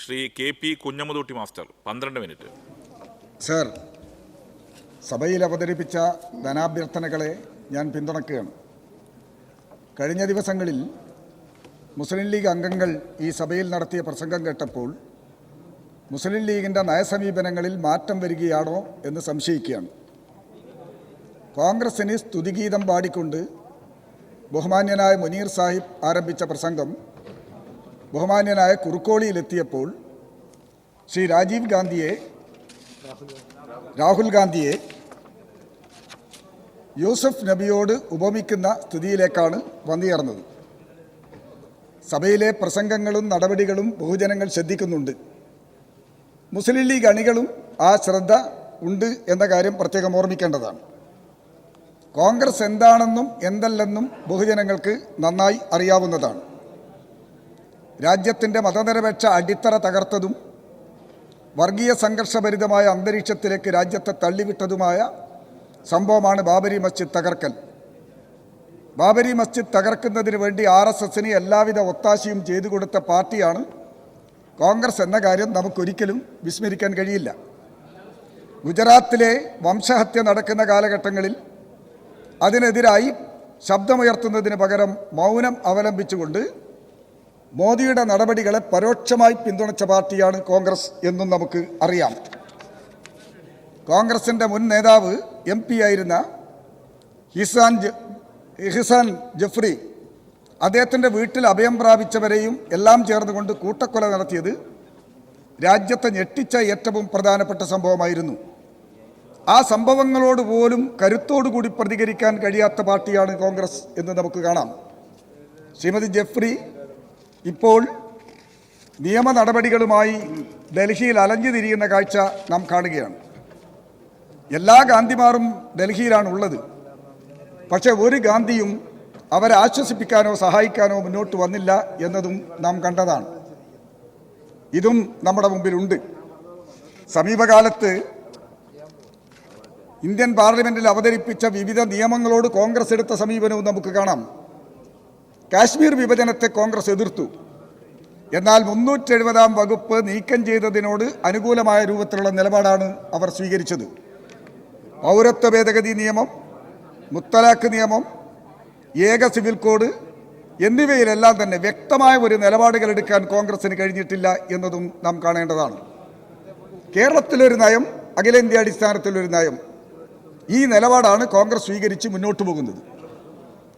Shri KP Kunhammadkutty master 12 minute. Sir, സഭയിൽ അവതരിപ്പിച്ച ധനാഭ്യർത്ഥനകളെ ഞാൻ പിന്തുണയ്ക്കുകയാണ്. കഴിഞ്ഞ ദിവസങ്ങളിൽ മുസ്ലിം ലീഗ് അംഗങ്ങൾ ഈ സഭയിൽ നടത്തിയ പ്രസംഗം കേട്ടപ്പോൾ മുസ്ലിം ലീഗിൻ്റെ നയസമീപനങ്ങളിൽ മാറ്റം വരികയാണോ എന്ന് സംശയിക്കുകയാണ്. കോൺഗ്രസിന് സ്തുതിഗീതം പാടിക്കൊണ്ട് ബഹുമാന്യനായ മുനീർ സാഹിബ് ആരംഭിച്ച പ്രസംഗം ബഹുമാന്യനായ കുറുക്കോളിയിലെത്തിയപ്പോൾ ശ്രീ രാഹുൽ ഗാന്ധിയെ യൂസഫ് നബിയോട് ഉപമിക്കുന്ന സ്ഥിതിയിലേക്കാണ് വന്നുചേർന്നത്. സഭയിലെ പ്രസംഗങ്ങളും നടപടികളും ബഹുജനങ്ങൾ ശ്രദ്ധിക്കുന്നുണ്ട്. മുസ്ലിം ലീഗ് അണികളും ആ ശ്രദ്ധ ഉണ്ട് എന്ന കാര്യം പ്രത്യേകം ഓർമ്മിക്കേണ്ടതാണ്. കോൺഗ്രസ് എന്താണെന്നും എന്തല്ലെന്നും ബഹുജനങ്ങൾക്ക് നന്നായി അറിയാവുന്നതാണ്. രാജ്യത്തിൻ്റെ മതനിരപേക്ഷ അടിത്തറ തകർത്തതും വർഗീയ സംഘർഷഭരിതമായ അന്തരീക്ഷത്തിലേക്ക് രാജ്യത്തെ തള്ളിവിട്ടതുമായ സംഭവമാണ് ബാബരി മസ്ജിദ് തകർക്കൽ. ബാബരി മസ്ജിദ് തകർക്കുന്നതിന് വേണ്ടി RSSന് എല്ലാവിധ ഒത്താശയും ചെയ്തു കൊടുത്ത പാർട്ടിയാണ് കോൺഗ്രസ് എന്ന കാര്യം നമുക്കൊരിക്കലും വിസ്മരിക്കാൻ കഴിയില്ല. ഗുജറാത്തിലെ വംശഹത്യ നടക്കുന്ന കാലഘട്ടങ്ങളിൽ അതിനെതിരായി ശബ്ദമുയർത്തുന്നതിന് പകരം മൗനം അവലംബിച്ചുകൊണ്ട് മോദിയുടെ നടപടികളെ പരോക്ഷമായി പിന്തുണച്ച പാർട്ടിയാണ് കോൺഗ്രസ് എന്നും നമുക്ക് അറിയാം. കോൺഗ്രസിൻ്റെ മുൻ നേതാവ് MP ആയിരുന്ന ഇഹ്സാൻ ജഫ്രി അദ്ദേഹത്തിൻ്റെ വീട്ടിൽ അഭയം പ്രാപിച്ചവരെയും എല്ലാം ചേർന്നുകൊണ്ട് കൂട്ടക്കൊല നടത്തിയത് രാജ്യത്തെ ഞെട്ടിച്ച ഏറ്റവും പ്രധാനപ്പെട്ട സംഭവമായിരുന്നു. ആ സംഭവങ്ങളോട് പോലും കരുത്തോടുകൂടി പ്രതികരിക്കാൻ കഴിയാത്ത പാർട്ടിയാണ് കോൺഗ്രസ് എന്ന് നമുക്ക് കാണാം. ശ്രീമതി ജഫ്രി ഇപ്പോൾ നിയമ നടപടികളുമായി ഡൽഹിയിൽ അലഞ്ഞു തിരിയുന്ന കാഴ്ച നാം കാണുകയാണ്. എല്ലാ ഗാന്ധിമാരും ഡൽഹിയിലാണുള്ളത്. പക്ഷേ ഒരു ഗാന്ധിയും അവരെ ആശ്വസിപ്പിക്കാനോ സഹായിക്കാനോ മുന്നോട്ട് വന്നില്ല എന്നതും നാം കണ്ടതാണ്. ഇതും നമ്മുടെ മുമ്പിലുണ്ട്. സമീപകാലത്ത് ഇന്ത്യൻ പാർലമെൻറ്റിൽ അവതരിപ്പിച്ച വിവിധ നിയമങ്ങളോട് കോൺഗ്രസ് എടുത്ത സമീപനവും നമുക്ക് കാണാം. കാശ്മീർ വിഭജനത്തെ കോൺഗ്രസ് എതിർത്തു. എന്നാൽ 370-ാം വകുപ്പ് നീക്കം ചെയ്തതിനോട് അനുകൂലമായ രൂപത്തിലുള്ള നിലപാടാണ് അവർ സ്വീകരിച്ചത്. പൗരത്വ ഭേദഗതി നിയമം, മുത്തലാഖ് നിയമം, ഏക സിവിൽ കോഡ് എന്നിവയിലെല്ലാം തന്നെ വ്യക്തമായ ഒരു നിലപാടുകൾ എടുക്കാൻ കോൺഗ്രസിന് കഴിഞ്ഞിട്ടില്ല എന്നതും നാം കാണേണ്ടതാണ്. കേരളത്തിലൊരു നയം, അഖിലേന്ത്യാ അടിസ്ഥാനത്തിലൊരു നയം, ഈ നിലപാടാണ് കോൺഗ്രസ് സ്വീകരിച്ച് മുന്നോട്ട് പോകുന്നത്.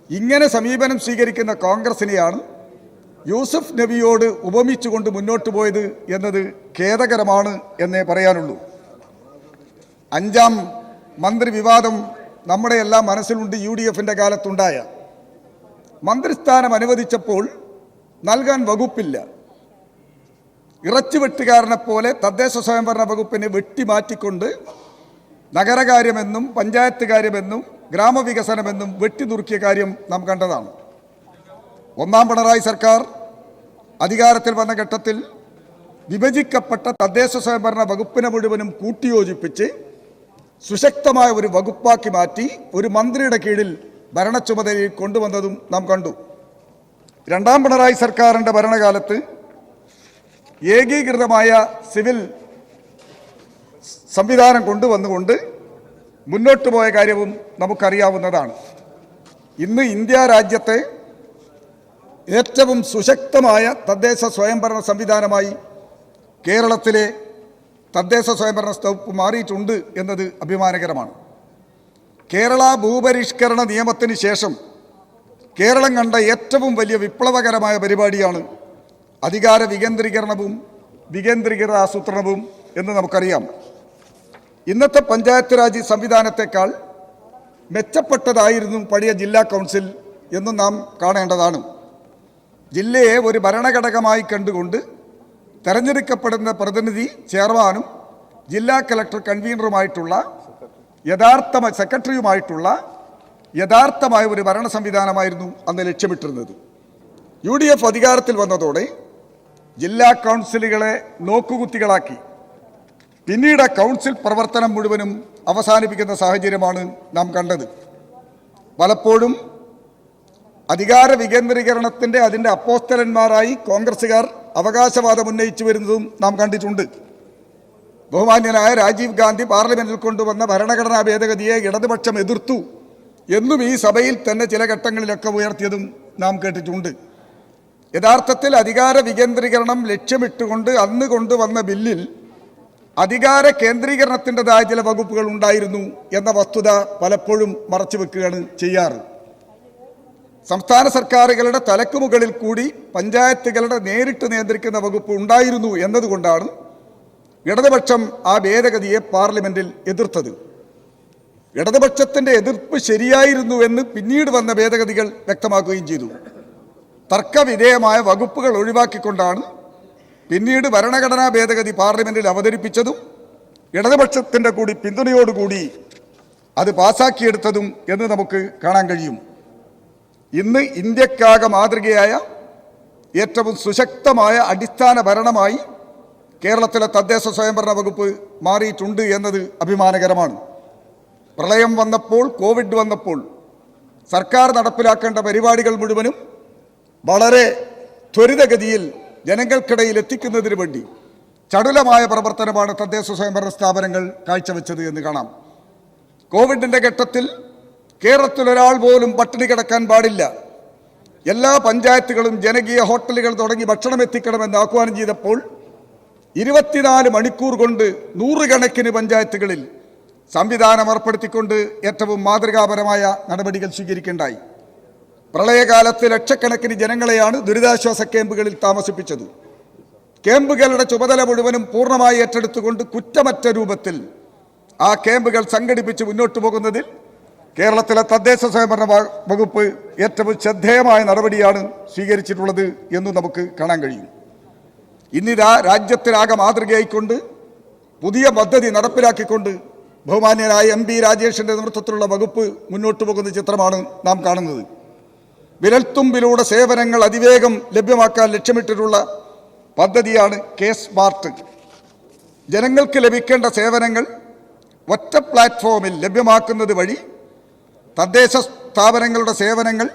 ഇങ്ങനെ സമീപനം സ്വീകരിക്കുന്ന കോൺഗ്രസിനെയാണ് യൂസഫ് നബിയോട് ഉപമിച്ചുകൊണ്ട് മുന്നോട്ട് പോയത് എന്നത് ഖേദകരമാണ് എന്നേ പറയാനുള്ളൂ. 5ാം മന്ത്രി വിവാദം നമ്മുടെ എല്ലാം മനസ്സിലുണ്ട്. UDFൻ്റെ കാലത്തുണ്ടായ മന്ത്രിസ്ഥാനം അനുവദിച്ചപ്പോൾ നൽകാൻ വകുപ്പില്ല. ഇറച്ചിവെട്ടുകാരനെ പോലെ തദ്ദേശ സ്വയംഭരണ വകുപ്പിനെ വെട്ടിമാറ്റിക്കൊണ്ട് നഗരകാര്യമെന്നും പഞ്ചായത്ത് കാര്യമെന്നും ഗ്രാമവികസനമെന്നും വെട്ടിനുറുക്കിയ കാര്യം നാം കണ്ടതാണ്. 1ാം പിണറായി സർക്കാർ അധികാരത്തിൽ വന്ന ഘട്ടത്തിൽ വിഭജിക്കപ്പെട്ട തദ്ദേശ സ്വയംഭരണ വകുപ്പിനെ മുഴുവനും കൂട്ടിയോജിപ്പിച്ച് സുശക്തമായ ഒരു വകുപ്പാക്കി മാറ്റി ഒരു മന്ത്രിയുടെ കീഴിൽ ഭരണച്ചുമതലയിൽ കൊണ്ടുവന്നതും നാം കണ്ടു. 2ാം പിണറായി സർക്കാരിൻ്റെ ഭരണകാലത്ത് ഏകീകൃതമായ സിവിൽ സംവിധാനം കൊണ്ടുവന്നുകൊണ്ട് മുന്നോട്ട് പോയ കാര്യവും നമുക്കറിയാവുന്നതാണ്. ഇന്ന് ഇന്ത്യ രാജ്യത്തെ ഏറ്റവും സുശക്തമായ തദ്ദേശ സ്വയംഭരണ സംവിധാനമായി കേരളത്തിലെ തദ്ദേശ സ്വയംഭരണ വകുപ്പ് മാറിയിട്ടുണ്ട് എന്നത് അഭിമാനകരമാണ്. കേരള ഭൂപരിഷ്കരണ നിയമത്തിന് ശേഷം കേരളം കണ്ട ഏറ്റവും വലിയ വിപ്ലവകരമായ പരിപാടിയാണ് അധികാര വികേന്ദ്രീകരണവും വികേന്ദ്രീകൃത ആസൂത്രണവും എന്ന് നമുക്കറിയാം. ഇന്നത്തെ പഞ്ചായത്ത് രാജ് സംവിധാനത്തെക്കാൾ മെച്ചപ്പെട്ടതായിരുന്നു പഴയ ജില്ലാ കൗൺസിൽ എന്നും നാം കാണേണ്ടതാണ്. ജില്ലയെ ഒരു ഭരണഘടകമായി കണ്ടുകൊണ്ട് തെരഞ്ഞെടുക്കപ്പെടുന്ന പ്രതിനിധി ചെയർമാനും ജില്ലാ കളക്ടർ കൺവീനറുമായിട്ടുള്ള സെക്രട്ടറിയുമായിട്ടുള്ള യഥാർത്ഥമായ ഒരു ഭരണ സംവിധാനമായിരുന്നു അന്ന് ലക്ഷ്യമിട്ടിരുന്നത്. UDF അധികാരത്തിൽ വന്നതോടെ ജില്ലാ കൗൺസിലുകളെ നോക്കുകുത്തികളാക്കി പിന്നീട് കൗൺസിൽ പ്രവർത്തനം മുഴുവനും അവസാനിപ്പിക്കുന്ന സാഹചര്യമാണ് നാം കണ്ടത്. പലപ്പോഴും അധികാര വികേന്ദ്രീകരണത്തിൻ്റെ അതിൻ്റെ അപ്പോസ്തലന്മാരായി കോൺഗ്രസ്സുകാർ അവകാശവാദം ഉന്നയിച്ചു വരുന്നതും നാം കണ്ടിട്ടുണ്ട്. ബഹുമാന്യനായ രാജീവ് ഗാന്ധി പാർലമെന്റിൽ കൊണ്ടുവന്ന ഭരണഘടനാ ഭേദഗതിയെ ഇടതുപക്ഷം എതിർത്തു എന്നും ഈ സഭയിൽ തന്നെ ചില ഘട്ടങ്ങളിലൊക്കെ ഉയർത്തിയതും നാം കേട്ടിട്ടുണ്ട്. യഥാർത്ഥത്തിൽ അധികാര വികേന്ദ്രീകരണം ലക്ഷ്യമിട്ടുകൊണ്ട് അന്ന് കൊണ്ടുവന്ന ബില്ലിൽ അധികാര കേന്ദ്രീകരണത്തിൻ്റെതായ ചില വകുപ്പുകൾ ഉണ്ടായിരുന്നു എന്ന വസ്തുത പലപ്പോഴും മറച്ചുവെക്കുകയാണ് ചെയ്യാറ്. സംസ്ഥാന സർക്കാരുകളുടെ തലക്ക് മുകളിൽ കൂടി പഞ്ചായത്തുകളുടെ നേരിട്ട് നിയന്ത്രിക്കുന്ന വകുപ്പ് ഉണ്ടായിരുന്നു എന്നതുകൊണ്ടാണ് ഇടതുപക്ഷം ആ ഭേദഗതിയെ പാർലമെന്റിൽ എതിർത്തത്. ഇടതുപക്ഷത്തിന്റെ എതിർപ്പ് ശരിയായിരുന്നു എന്ന് പിന്നീട് വന്ന ഭേദഗതികൾ വ്യക്തമാക്കുകയും ചെയ്തു. തർക്കവിധേയമായ വകുപ്പുകൾ ഒഴിവാക്കിക്കൊണ്ടാണ് പിന്നീട് ഭരണഘടനാ ഭേദഗതി പാർലമെന്റിൽ അവതരിപ്പിച്ചതും ഇടതുപക്ഷത്തിന്റെ കൂടി പിന്തുണയോടുകൂടി അത് പാസാക്കിയെടുത്തതും എന്ന് നമുക്ക് കാണാൻ കഴിയും. ഇന്ന് ഇന്ത്യക്കാകെ മാതൃകയായ ഏറ്റവും സുശക്തമായ അടിസ്ഥാന ഭരണമായി കേരളത്തിലെ തദ്ദേശ സ്വയംഭരണ വകുപ്പ് മാറിയിട്ടുണ്ട് എന്നത് അഭിമാനകരമാണ്. പ്രളയം വന്നപ്പോൾ, കോവിഡ് വന്നപ്പോൾ സർക്കാർ നടപ്പിലാക്കേണ്ട പരിപാടികൾ മുഴുവനും വളരെ ത്വരിതഗതിയിൽ ജനങ്ങൾക്കിടയിൽ എത്തിക്കുന്നതിന് വേണ്ടി ചടുലമായ പ്രവർത്തനമാണ് തദ്ദേശ സ്വയംഭരണ സ്ഥാപനങ്ങൾ കാഴ്ചവെച്ചത് എന്ന് കാണാം. കോവിഡിൻ്റെ ഘട്ടത്തിൽ കേരളത്തിൽ ഒരാൾ പോലും പട്ടിണി കിടക്കാൻ പാടില്ല, എല്ലാ പഞ്ചായത്തുകളും ജനകീയ ഹോട്ടലുകൾ തുടങ്ങി ഭക്ഷണം എത്തിക്കണമെന്ന് ആഹ്വാനം ചെയ്തപ്പോൾ 24 മണിക്കൂർ കൊണ്ട് നൂറുകണക്കിന് പഞ്ചായത്തുകളിൽ സംവിധാനം ഏർപ്പെടുത്തിക്കൊണ്ട് ഏറ്റവും മാതൃകാപരമായ നടപടികൾ സ്വീകരിക്കേണ്ടായി. പ്രളയകാലത്ത് ലക്ഷക്കണക്കിന് ജനങ്ങളെയാണ് ദുരിതാശ്വാസ ക്യാമ്പുകളിൽ താമസിപ്പിച്ചത്. ക്യാമ്പുകളുടെ ചുമതല മുഴുവനും പൂർണ്ണമായി ഏറ്റെടുത്തുകൊണ്ട് കുറ്റമറ്റ രൂപത്തിൽ ആ ക്യാമ്പുകൾ സംഘടിപ്പിച്ച് മുന്നോട്ട് പോകുന്നതിൽ കേരളത്തിലെ തദ്ദേശ സ്വയംഭരണ വകുപ്പ് ഏറ്റവും ശ്രദ്ധേയമായ നടപടിയാണ് സ്വീകരിച്ചിട്ടുള്ളത് എന്ന് നമുക്ക് കാണാൻ കഴിയും. ഇന്നിതാ രാജ്യത്തിനാകെ മാതൃകയായിക്കൊണ്ട് പുതിയ പദ്ധതി നടപ്പിലാക്കിക്കൊണ്ട് ബഹുമാന്യനായ MP രാജേഷിൻ്റെ നേതൃത്വത്തിലുള്ള വകുപ്പ് മുന്നോട്ട് പോകുന്ന ചിത്രമാണ് നാം കാണുന്നത്. വിരൽത്തുമ്പിലൂടെ സേവനങ്ങൾ അതിവേഗം ലഭ്യമാക്കാൻ ലക്ഷ്യമിട്ടിട്ടുള്ള പദ്ധതിയാണ് K-സ്മാർട്ട്. ജനങ്ങൾക്ക് ലഭിക്കേണ്ട സേവനങ്ങൾ ഒറ്റ പ്ലാറ്റ്ഫോമിൽ ലഭ്യമാക്കുന്നത് വഴി തദ്ദേശ സ്ഥാപനങ്ങളുടെ സേവനങ്ങൾ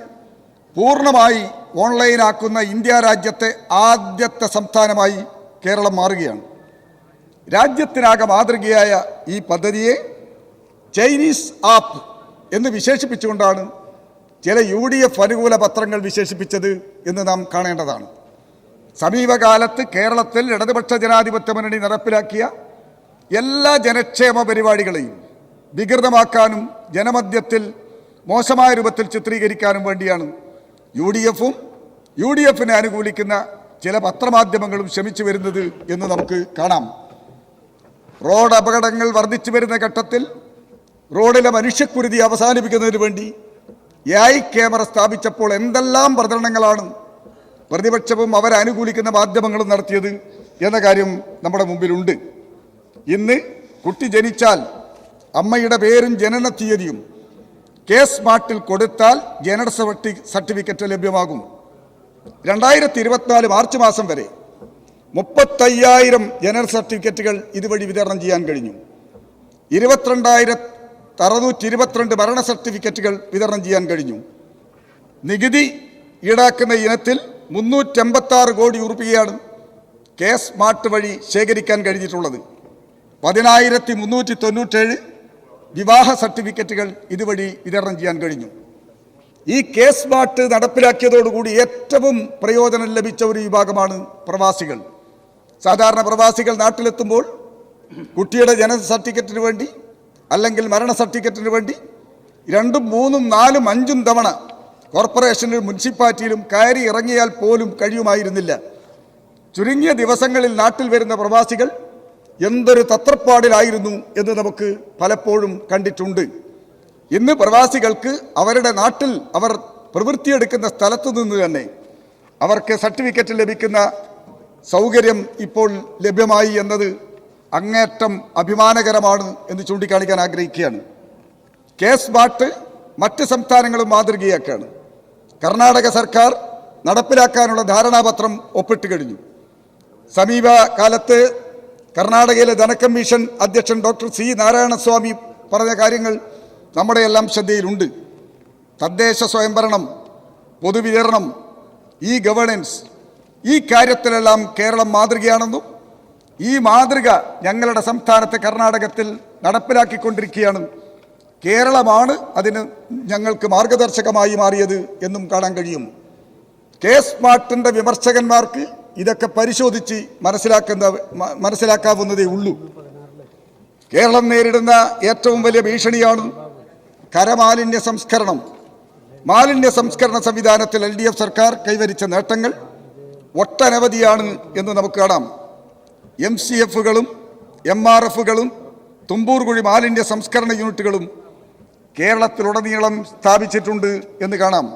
പൂർണ്ണമായി ഓൺലൈനാക്കുന്ന ഇന്ത്യ രാജ്യത്തെ ആദ്യത്തെ സംസ്ഥാനമായി കേരളം മാറുകയാണ്. രാജ്യത്തിനാകെ മാതൃകയായ ഈ പദ്ധതിയെ ചൈനീസ് ആപ്പ് എന്ന് വിശേഷിപ്പിച്ചുകൊണ്ടാണ് ചില UDF അനുകൂല പത്രങ്ങൾ വിശേഷിപ്പിച്ചത് എന്ന് നാം കാണേണ്ടതാണ്. സമീപകാലത്ത് കേരളത്തിൽ ഇടതുപക്ഷ ജനാധിപത്യ മുന്നണി നടപ്പിലാക്കിയ എല്ലാ ജനക്ഷേമ പരിപാടികളെയും വികൃതമാക്കാനും ജനമധ്യത്തിൽ മോശമായ രൂപത്തിൽ ചിത്രീകരിക്കാനും വേണ്ടിയാണ് UDFും UDFിനെ അനുകൂലിക്കുന്ന ചില പത്രമാധ്യമങ്ങളും ശ്രമിച്ചു വരുന്നത് എന്ന് നമുക്ക് കാണാം. റോഡ് അപകടങ്ങൾ വർദ്ധിച്ചു വരുന്ന ഘട്ടത്തിൽ റോഡിലെ മനുഷ്യക്കുരുതി അവസാനിപ്പിക്കുന്നതിന് വേണ്ടി AI ക്യാമറ സ്ഥാപിച്ചപ്പോൾ എന്തെല്ലാം പ്രചരണങ്ങളാണ് പ്രതിപക്ഷവും അവരെ അനുകൂലിക്കുന്ന മാധ്യമങ്ങളും നടത്തിയത് എന്ന കാര്യം നമ്മുടെ മുമ്പിലുണ്ട്. ഇന്ന് കുട്ടി ജനിച്ചാൽ അമ്മയുടെ പേരും ജനന തീയതിയും K-സ്മാർട്ടിൽ കൊടുത്താൽ ജനന സർട്ടിഫിക്കറ്റ് ലഭ്യമാകും. 2024 മാർച്ച് മാസം വരെ 35,000 ജനന സർട്ടിഫിക്കറ്റുകൾ ഇതുവഴി വിതരണം ചെയ്യാൻ കഴിഞ്ഞു. 22,622 മരണ സർട്ടിഫിക്കറ്റുകൾ വിതരണം ചെയ്യാൻ കഴിഞ്ഞു. നികുതി ഈടാക്കുന്ന ഇനത്തിൽ 386 കോടി രൂപയാണ് K-സ്മാർട്ട് വഴി ശേഖരിക്കാൻ കഴിഞ്ഞിട്ടുള്ളത്. 10,397 വിവാഹ സർട്ടിഫിക്കറ്റുകൾ ഇതുവഴി വിതരണം ചെയ്യാൻ കഴിഞ്ഞു. ഈ K-സ്മാർട്ട് നടപ്പിലാക്കിയതോടുകൂടി ഏറ്റവും പ്രയോജനം ലഭിച്ച ഒരു വിഭാഗമാണ് പ്രവാസികൾ. സാധാരണ പ്രവാസികൾ നാട്ടിലെത്തുമ്പോൾ കുട്ടിയുടെ ജനന സർട്ടിഫിക്കറ്റിന് വേണ്ടി അല്ലെങ്കിൽ മരണ സർട്ടിഫിക്കറ്റിന് വേണ്ടി 2, 3, 4, 5 തവണ കോർപ്പറേഷനിലും മുനിസിപ്പാലിറ്റിയിലും കയറി ഇറങ്ങിയാൽ പോലും കഴിയുമായിരുന്നില്ല. ചുരുങ്ങിയ ദിവസങ്ങളിൽ നാട്ടിൽ വരുന്ന പ്രവാസികൾ എന്തൊരു തത്രപ്പാടിലായിരുന്നു എന്ന് നമുക്ക് പലപ്പോഴും കണ്ടിട്ടുണ്ട്. ഇന്ന് പ്രവാസികൾക്ക് അവരുടെ നാട്ടിൽ അവർ പ്രവൃത്തിയെടുക്കുന്ന സ്ഥലത്തു നിന്ന് തന്നെ അവർക്ക് സർട്ടിഫിക്കറ്റ് ലഭിക്കുന്ന സൗകര്യം ഇപ്പോൾ ലഭ്യമായി എന്നത് അങ്ങേറ്റം അഭിമാനകരമാണ് എന്ന് ചൂണ്ടിക്കാണിക്കാൻ ആഗ്രഹിക്കുകയാണ്. K-സ്മാർട്ട് മറ്റ് സംസ്ഥാനങ്ങളും മാതൃകയാക്കാണ്. കർണാടക സർക്കാർ നടപ്പിലാക്കാനുള്ള ധാരണാപത്രം ഒപ്പിട്ട് കഴിഞ്ഞു. സമീപകാലത്ത് കർണാടകയിലെ ധനകമ്മീഷൻ അധ്യക്ഷൻ ഡോക്ടർ C. നാരായണസ്വാമി പറഞ്ഞ കാര്യങ്ങൾ നമ്മുടെ എല്ലാം ശ്രദ്ധയിലുണ്ട്. തദ്ദേശ സ്വയംഭരണം, പൊതുവിതരണം, ഗവേണൻസ് ഈ കാര്യത്തിലെല്ലാം കേരളം മാതൃകയാണെന്നും ഈ മാതൃക ഞങ്ങളുടെ സംസ്ഥാനത്ത് കർണാടകത്തിൽ നടപ്പിലാക്കിക്കൊണ്ടിരിക്കുകയാണ്, കേരളമാണ് അതിന് ഞങ്ങൾക്ക് മാർഗദർശകമായി മാറിയത് എന്നും കാണാൻ കഴിയും. കെ സ്മാർട്ടിൻ്റെ വിമർശകന്മാർക്ക് ഇതൊക്കെ പരിശോധിച്ച് മനസ്സിലാക്കാവുന്നതേ ഉള്ളൂ. കേരളം നേരിടുന്ന ഏറ്റവും വലിയ ഭീഷണിയാണ് കരമാലിന്യ സംസ്കരണം. മാലിന്യ സംസ്കരണ സംവിധാനത്തിൽ LDF സർക്കാർ കൈവരിച്ച നേട്ടങ്ങൾ ഒട്ടനവധിയാണ് എന്ന് നമുക്ക് കാണാം. MCFകളും MRFകളും തുമ്പൂർകുഴി മാലിന്യ സംസ്കരണ യൂണിറ്റുകളും കേരളത്തിലുടനീളം സ്ഥാപിച്ചിട്ടുണ്ട് എന്ന് കാണാം.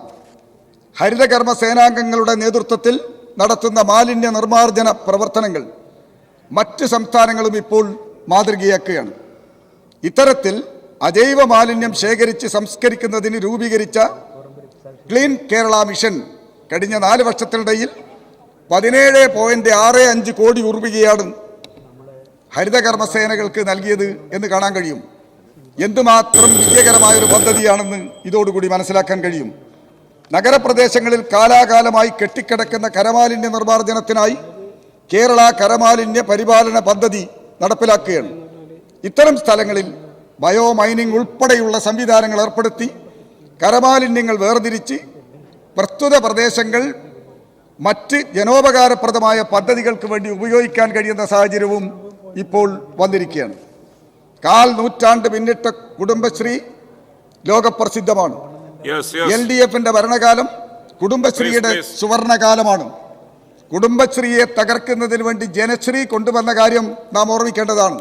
ഹരിതകർമ്മ സേനാംഗങ്ങളുടെ നേതൃത്വത്തിൽ നടത്തുന്ന മാലിന്യ നിർമ്മാർജ്ജന പ്രവർത്തനങ്ങൾ മറ്റ് സംസ്ഥാനങ്ങളും ഇപ്പോൾ മാതൃകയാക്കുകയാണ്. ഇത്തരത്തിൽ അജൈവ മാലിന്യം ശേഖരിച്ച് സംസ്കരിക്കുന്നതിന് രൂപീകരിച്ച ക്ലീൻ കേരള മിഷൻ കഴിഞ്ഞ 4 വർഷത്തിനിടയിൽ 17.65 കോടി രൂപയാണ് ഹരിതകർമ്മസേനകൾക്ക് നൽകിയത് എന്ന് കാണാൻ കഴിയും. എന്തുമാത്രം വിജയകരമായൊരു പദ്ധതിയാണെന്ന് ഇതോടുകൂടി മനസ്സിലാക്കാൻ കഴിയും. നഗരപ്രദേശങ്ങളിൽ കാലാകാലമായി കെട്ടിക്കിടക്കുന്ന കരമാലിന്യ നിർമ്മാർജ്ജനത്തിനായി കേരള കരമാലിന്യ പരിപാലന പദ്ധതി നടപ്പിലാക്കുകയാണ്. ഇത്തരം സ്ഥലങ്ങളിൽ ബയോ മൈനിങ് ഉൾപ്പെടെയുള്ള സംവിധാനങ്ങൾ ഏർപ്പെടുത്തി കരമാലിന്യങ്ങൾ വേർതിരിച്ച് പ്രസ്തുത പ്രദേശങ്ങൾ മറ്റ് ജനോപകാരപ്രദമായ പദ്ധതികൾക്ക് വേണ്ടി ഉപയോഗിക്കാൻ കഴിയുന്ന സാഹചര്യവും ഇപ്പോൾ വന്നിരിക്കുകയാണ്. 1/4 നൂറ്റാണ്ട് പിന്നിട്ട കുടുംബശ്രീ ലോകപ്രസിദ്ധമാണ്. LDFന്റെ ഭരണകാലം കുടുംബശ്രീയുടെ സുവർണകാലമാണ്. കുടുംബശ്രീയെ തകർക്കുന്നതിന് വേണ്ടി ജനശ്രീ കൊണ്ടുവന്ന കാര്യം നാം ഓർമ്മിക്കേണ്ടതാണ്.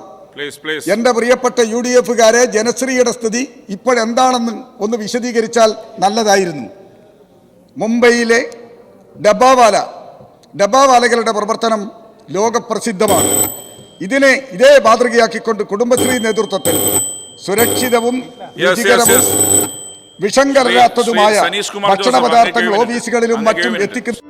എന്റെ പ്രിയപ്പെട്ട UDFകാരെ, ജനശ്രീയുടെ സ്ഥിതി ഇപ്പോഴെന്താണെന്ന് ഒന്ന് വിശദീകരിച്ചാൽ നല്ലതായിരുന്നു. മുംബൈയിലെ ഡബ്ബാവാലകളുടെ പ്രവർത്തനം ലോകപ്രസിദ്ധമാണ്. ഇതേ മാതൃകയാക്കിക്കൊണ്ട് കുടുംബശ്രീ നേതൃത്വത്തിൽ സുരക്ഷിതവും രുചികരവും വിഷം കലരാത്തതുമായ ഭക്ഷണ പദാർത്ഥങ്ങൾ ഓഫീസുകളിലും മറ്റും എത്തിക്കുന്നു.